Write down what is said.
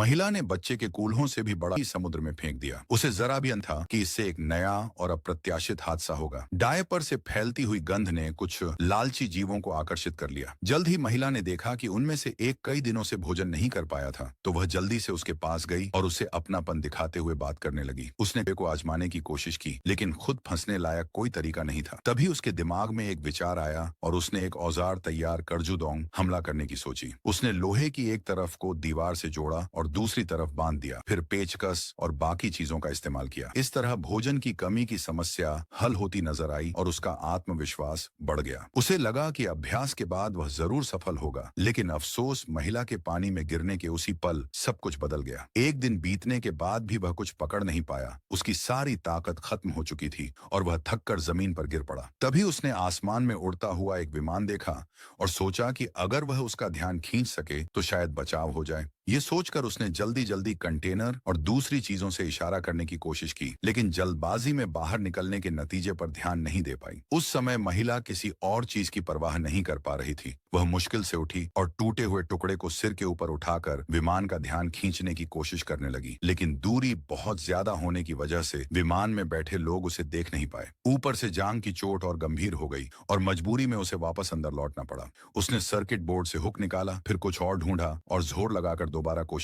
महिला ने बच्चे के कूल्हों से भी बड़ा ही समुद्र में फेंक दिया। उसे जरा भी अंत था कि इससे एक नया और अप्रत्याशित हादसा होगा। डायपर से फैलती हुई गंध ने कुछ लालची जीवों को आकर्षित कर लिया। जल्द ही महिला ने देखा कि उनमें से एक कई दिनों से भोजन नहीं कर पाया था, तो वह जल्दी से उसके पास गई और उसे अपनापन दिखाते हुए बात करने लगी। उसने को आजमाने की कोशिश की, लेकिन खुद फंसने लायक कोई तरीका नहीं था। तभी उसके दिमाग में एक विचार आया और उसने एक औजार तैयार कर जुदोंग हमला करने की सोची। उसने लोहे की एक तरफ को दीवार से जोड़ा और दूसरी तरफ बांध दिया, फिर पेचकस और बाकी चीजों का इस्तेमाल किया। इस तरह भोजन की कमी की समस्या हल होती नजर आई और उसका आत्मविश्वास बढ़ गया। उसे लगा कि अभ्यास के बाद वह जरूर सफल होगा, लेकिन अफसोस, महिला के पानी में गिरने के उसी पल सब कुछ बदल गया। एक दिन बीतने के बाद भी वह कुछ पकड़ नहीं पाया। उसकी सारी ताकत खत्म हो चुकी थी और वह थककर जमीन पर गिर पड़ा। तभी उसने आसमान में उड़ता हुआ एक विमान देखा और सोचा कि अगर वह उसका ध्यान खींच सके तो शायद बचाव हो जाए। ये सोचकर उसने जल्दी जल्दी कंटेनर और दूसरी चीजों से इशारा करने की कोशिश की, लेकिन जल्दबाजी में बाहर निकलने के नतीजे पर ध्यान नहीं दे पाई। उस समय महिला किसी और चीज की परवाह नहीं कर पा रही थी। वह मुश्किल से उठी और टूटे हुए टुकड़े को सिर के ऊपर उठाकर विमान का ध्यान खींचने की कोशिश करने लगी, लेकिन दूरी बहुत ज्यादा होने की वजह से विमान में बैठे लोग उसे देख नहीं पाए। ऊपर से जांग की चोट और गंभीर हो गई और मजबूरी में उसे वापस अंदर लौटना पड़ा। उसने सर्किट बोर्ड से हुक निकाला, फिर कुछ और ढूंढा और जोर लगाकर दोबारा कोशिश